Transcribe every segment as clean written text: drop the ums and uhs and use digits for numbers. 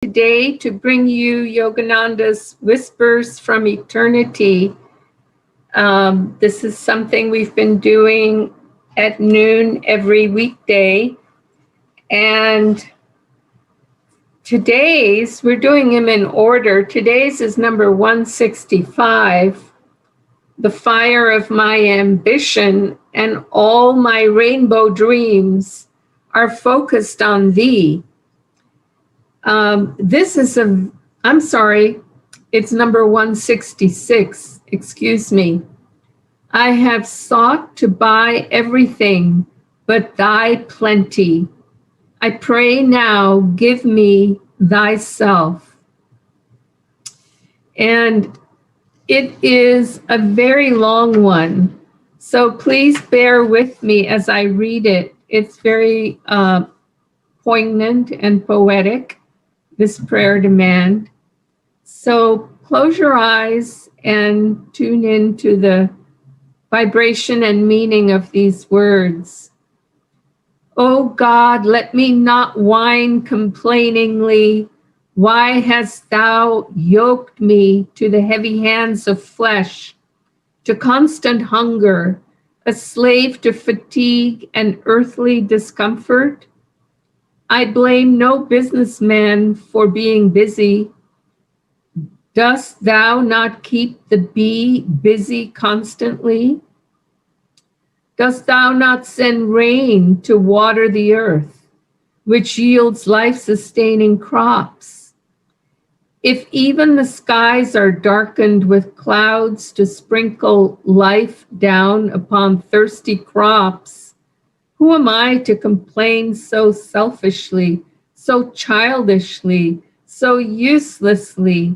today to bring you Yogananda's Whispers from Eternity. This is something we've been doing at noon every weekday. And we're doing them in order. Today's is number 165, The Fire of My Ambition and All My Rainbow Dreams Are Focused on Thee. It's number 166, excuse me. I have sought to buy everything but thy plenty. I pray now, give me thyself. And it is a very long one, so please bear with me as I read it. It's very poignant and poetic, this prayer demand. So close your eyes and tune into the vibration and meaning of these words. O God, let me not whine complainingly. Why hast thou yoked me to the heavy hands of flesh, to constant hunger, a slave to fatigue and earthly discomfort? I blame no businessman for being busy. Dost thou not keep the bee busy constantly? Dost thou not send rain to water the earth, which yields life-sustaining crops? If even the skies are darkened with clouds to sprinkle life down upon thirsty crops, who am I to complain so selfishly, so childishly, so uselessly?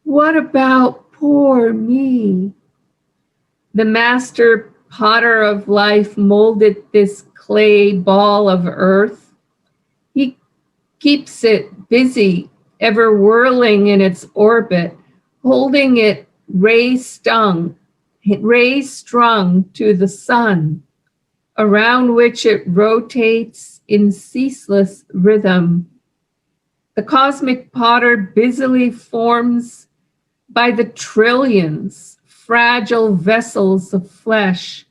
What about poor me? The master potter of life molded this clay ball of earth. He keeps it busy, ever whirling in its orbit, holding it ray-strung to the sun, around which it rotates in ceaseless rhythm. The cosmic potter busily forms by the trillions fragile vessels of flesh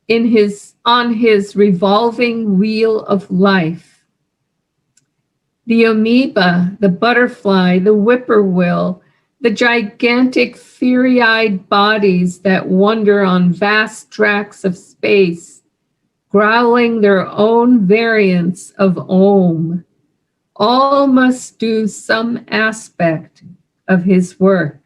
on his revolving wheel of life. The amoeba, the butterfly, the whippoorwill, the gigantic fiery-eyed bodies that wander on vast tracts of space, growling their own variants of Om, all must do some aspect of his work.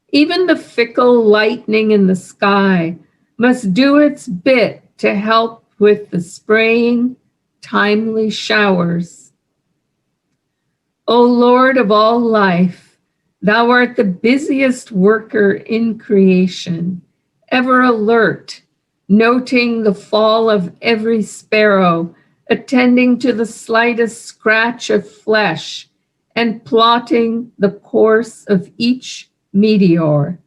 Even the fickle lightning in the sky must do its bit to help with the spraying, timely showers. O Lord of all life, thou art the busiest worker in creation, ever alert, noting the fall of every sparrow, attending to the slightest scratch of flesh, and plotting the course of each meteor.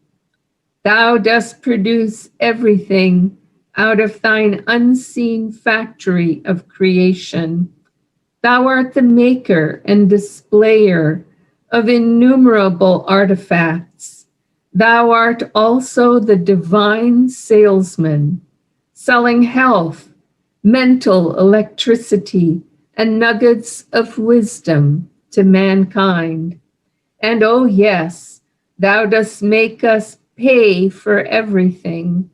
Thou dost produce everything out of thine unseen factory of creation. Thou art the maker and displayer of innumerable artifacts. Thou art also the divine salesman, selling health, mental electricity, and nuggets of wisdom to mankind. And oh yes, thou dost make us pay for everything.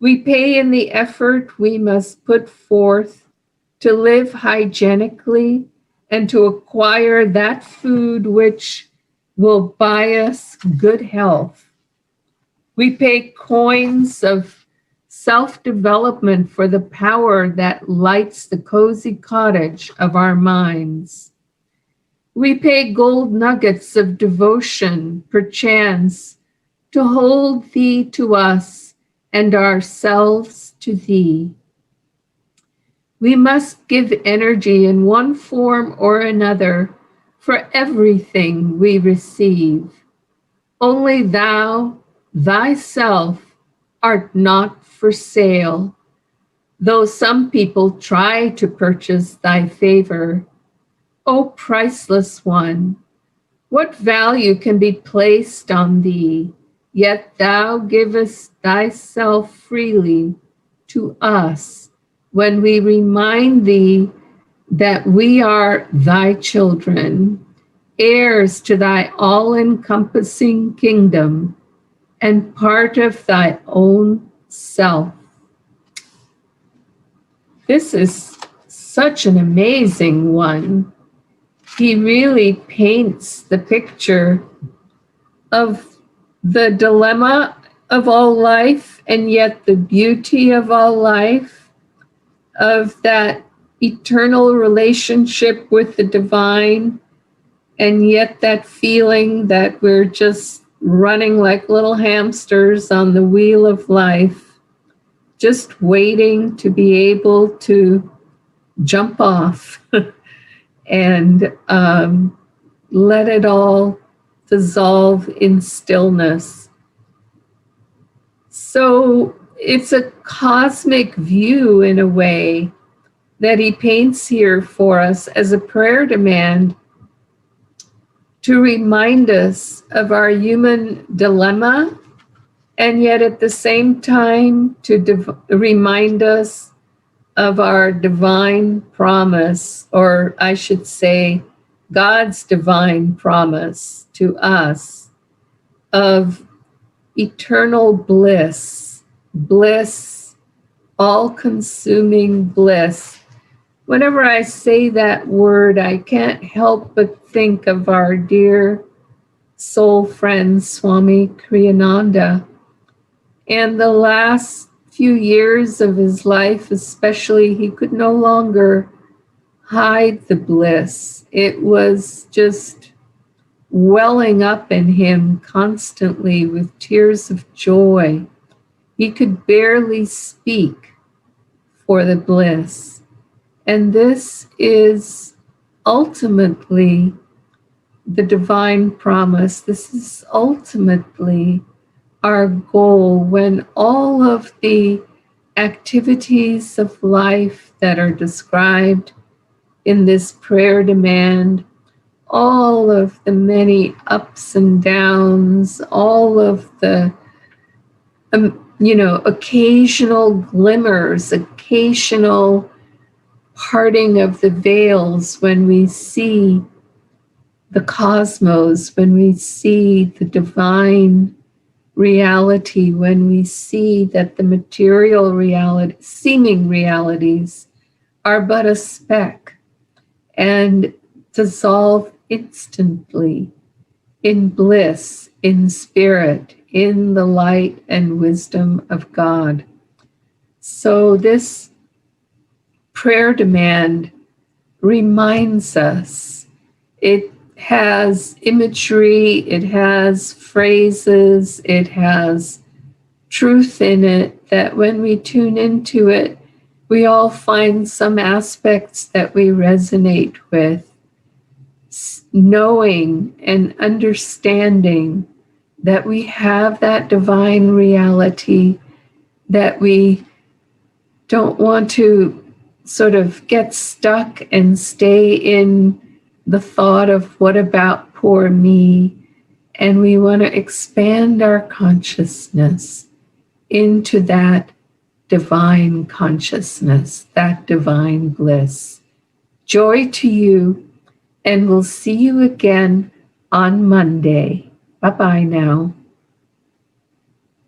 We pay in the effort we must put forth to live hygienically and to acquire that food which will buy us good health. We pay coins of self-development for the power that lights the cozy cottage of our minds. We pay gold nuggets of devotion, perchance, to hold thee to us and ourselves to thee. We must give energy in one form or another for everything we receive. Only thou, thyself, art not for sale, though some people try to purchase thy favor. O priceless one, what value can be placed on thee? Yet thou givest thyself freely to us when we remind thee that we are thy children, heirs to thy all-encompassing kingdom, and part of thy own self. This is such an amazing one. He really paints the picture of the dilemma of all life and yet the beauty of all life, of that eternal relationship with the divine, and yet that feeling that we're just running like little hamsters on the wheel of life, just waiting to be able to jump off and let it all dissolve in stillness. So it's a cosmic view in a way that he paints here for us as a prayer demand to remind us of our human dilemma, and yet at the same time to remind us of our divine promise, or I should say, God's divine promise to us of eternal bliss, bliss, all-consuming bliss. Whenever I say that word, I can't help but think of our dear soul friend, Swami Kriyananda. And the last few years of his life, especially, he could no longer hide the bliss. It was just welling up in him constantly with tears of joy. He could barely speak for the bliss. And this is ultimately the divine promise. This is ultimately our goal when all of the activities of life that are described in this prayer demand, all of the many ups and downs, all of the, occasional glimmers, occasional parting of the veils when we see the cosmos, when we see the divine reality, when we see that the material reality, seeming realities are but a speck and dissolve instantly in bliss, in spirit, in the light and wisdom of God. So this prayer demand reminds us. It has imagery, it has phrases, it has truth in it that when we tune into it, we all find some aspects that we resonate with, knowing and understanding that we have that divine reality, that we don't want to sort of get stuck and stay in the thought of what about poor me, and we want to expand our consciousness into that divine consciousness, that divine bliss. Joy to you, and we'll see you again on Monday. Bye-bye now.